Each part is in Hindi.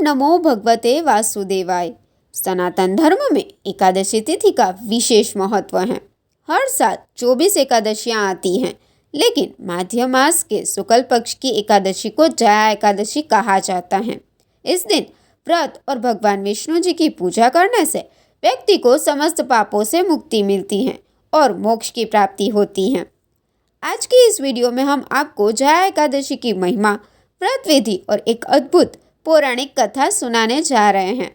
नमो भगवते वासुदेवाय। सनातन धर्म में एकादशी तिथि का विशेष महत्व है। हर साल 24 एकादशियां आती हैं, लेकिन माध्य मास के शुक्ल पक्ष की एकादशी को जया एकादशी कहा जाता है। इस दिन व्रत और भगवान विष्णु जी की पूजा करने से व्यक्ति को समस्त पापों से मुक्ति मिलती है और मोक्ष की प्राप्ति होती है। आज की इस वीडियो में हम आपको जया एकादशी की महिमा, व्रत विधि और एक अद्भुत पौराणिक कथा सुनाने जा रहे हैं,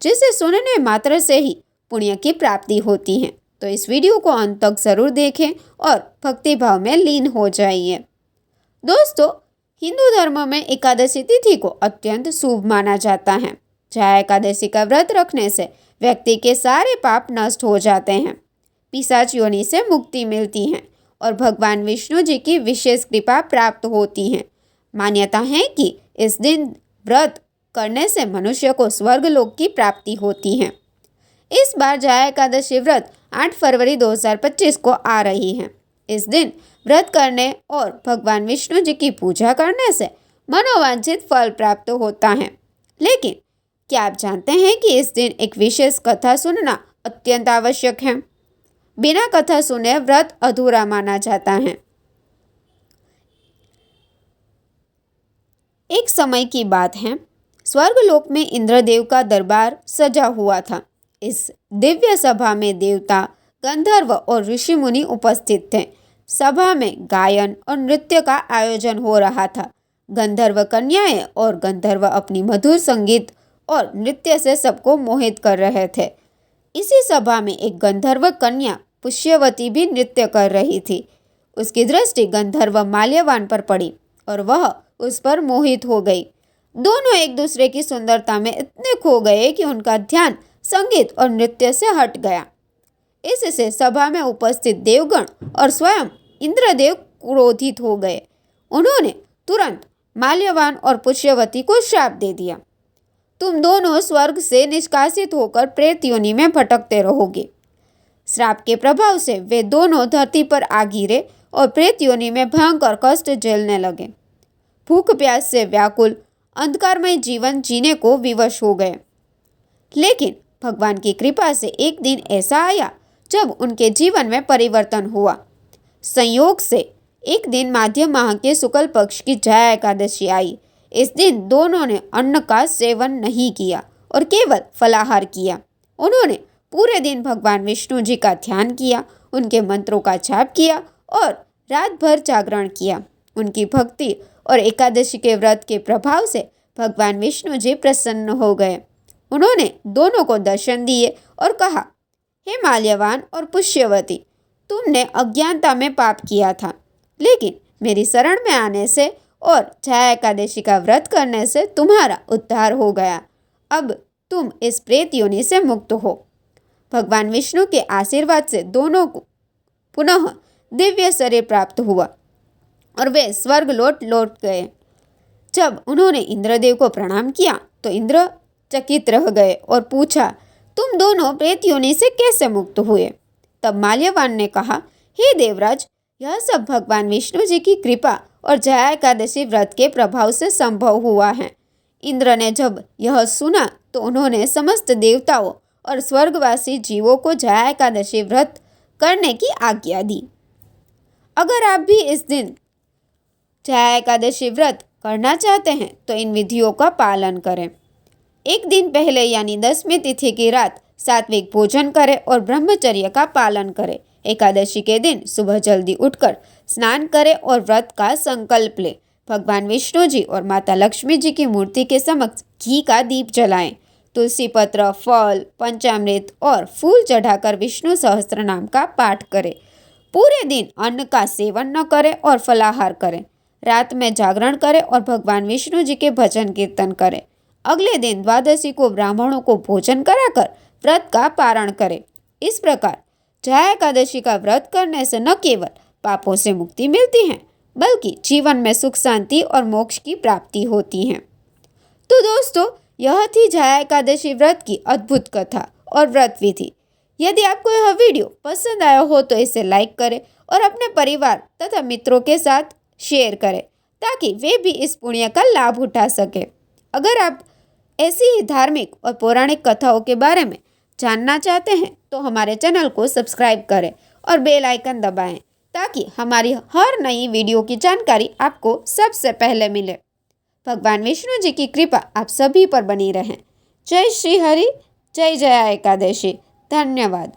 जिसे सुनने मात्र से ही पुण्य की प्राप्ति होती है। तो इस वीडियो को अंत तक जरूर देखें और भक्ति भाव में लीन हो जाइए। दोस्तों, हिंदू धर्म में एकादशी तिथि को अत्यंत शुभ माना जाता है। जया एकादशी का व्रत रखने से व्यक्ति के सारे पाप नष्ट हो जाते हैं, पिशाच योनि से मुक्ति मिलती है और भगवान विष्णु जी की विशेष कृपा प्राप्त होती है। मान्यता है कि इस दिन व्रत करने से मनुष्य को स्वर्ग लोक की प्राप्ति होती है। इस बार जया एकादशी व्रत 8 फरवरी 2025 को आ रही है। इस दिन व्रत करने और भगवान विष्णु जी की पूजा करने से मनोवांछित फल प्राप्त होता है। लेकिन क्या आप जानते हैं कि इस दिन एक विशेष कथा सुनना अत्यंत आवश्यक है? बिना कथा सुने व्रत अधूरा माना जाता है। एक समय की बात है, स्वर्गलोक में इंद्रदेव का दरबार सजा हुआ था। इस दिव्य सभा में देवता, गंधर्व और ऋषि मुनि उपस्थित थे। सभा में गायन और नृत्य का आयोजन हो रहा था। गंधर्व कन्याएं और गंधर्व अपनी मधुर संगीत और नृत्य से सबको मोहित कर रहे थे। इसी सभा में एक गंधर्व कन्या पुष्यवती भी नृत्य कर रही थी। उसकी दृष्टि गंधर्व माल्यवान पर पड़ी और वह उस पर मोहित हो गई। दोनों एक दूसरे की सुंदरता में इतने खो गए कि उनका ध्यान संगीत और नृत्य से हट गया। इससे सभा में उपस्थित देवगण और स्वयं इंद्रदेव क्रोधित हो गए। उन्होंने तुरंत माल्यवान और पुष्यवती को श्राप दे दिया, तुम दोनों स्वर्ग से निष्कासित होकर प्रेत योनि में भटकते रहोगे। श्राप के प्रभाव से वे दोनों धरती पर आ गिरे और प्रेत योनि में भयंकर कष्ट झेलने लगे। भूख प्यास से व्याकुल अंधकारमय जीवन जीने को विवश हो गए। लेकिन भगवान की कृपा से एक दिन ऐसा आया जब उनके जीवन में परिवर्तन हुआ। संयोग से एक दिन माध्य माह के शुक्ल पक्ष की जया एकादशी आई। इस दिन दोनों ने अन्न का सेवन नहीं किया और केवल फलाहार किया। उन्होंने पूरे दिन भगवान विष्णु जी का ध्यान किया, उनके मंत्रों का जाप किया और रात भर जागरण किया। उनकी भक्ति और एकादशी के व्रत के प्रभाव से भगवान विष्णु जी प्रसन्न हो गए। उन्होंने दोनों को दर्शन दिए और कहा, हे माल्यवान और पुष्यवती, तुमने अज्ञानता में पाप किया था, लेकिन मेरी शरण में आने से और जया एकादशी का व्रत करने से तुम्हारा उद्धार हो गया। अब तुम इस प्रेत योनि से मुक्त हो। भगवान विष्णु के आशीर्वाद से दोनों को पुनः दिव्य शरीर प्राप्त हुआ और वे स्वर्ग लौट गए। जब उन्होंने इंद्रदेव को प्रणाम किया तो इंद्र चकित रह गए और पूछा, तुम दोनों प्रेत योनि से कैसे मुक्त हुए? तब माल्यवान ने कहा, हे देवराज, यह सब भगवान विष्णु जी की कृपा और जया एकादशी व्रत के प्रभाव से संभव हुआ है। इंद्र ने जब यह सुना तो उन्होंने समस्त देवताओं और स्वर्गवासी जीवों को जया एकादशी व्रत करने की आज्ञा दी। अगर आप भी इस दिन जया एकादशी व्रत करना चाहते हैं तो इन विधियों का पालन करें। एक दिन पहले यानी 10वीं तिथि की रात सात्विक भोजन करें और ब्रह्मचर्य का पालन करें। एकादशी के दिन सुबह जल्दी उठकर स्नान करें और व्रत का संकल्प लें। भगवान विष्णु जी और माता लक्ष्मी जी की मूर्ति के समक्ष घी का दीप जलाएं। तुलसी पत्र, फल, पंचामृत और फूल चढ़ाकर विष्णु सहस्त्र नाम का पाठ करें। पूरे दिन अन्न का सेवन न करें और फलाहार करें। रात में जागरण करें और भगवान विष्णु जी के भजन कीर्तन करें। अगले दिन द्वादशी को ब्राह्मणों को भोजन कराकर व्रत का पारण करें। इस प्रकार जया एकादशी का व्रत करने से न केवल पापों से मुक्ति मिलती है, बल्कि जीवन में सुख शांति और मोक्ष की प्राप्ति होती है। तो दोस्तों, यह थी जया एकादशी व्रत की अद्भुत कथा और व्रत विधि। यदि आपको यह वीडियो पसंद आया हो तो इसे लाइक करें और अपने परिवार तथा मित्रों के साथ शेयर करें, ताकि वे भी इस पुण्य का लाभ उठा सके। अगर आप ऐसी ही धार्मिक और पौराणिक कथाओं के बारे में जानना चाहते हैं तो हमारे चैनल को सब्सक्राइब करें और बेल आइकन दबाएं ताकि हमारी हर नई वीडियो की जानकारी आपको सबसे पहले मिले। भगवान विष्णु जी की कृपा आप सभी पर बनी रहे। जय श्री हरि, जय जया एकादशी। धन्यवाद।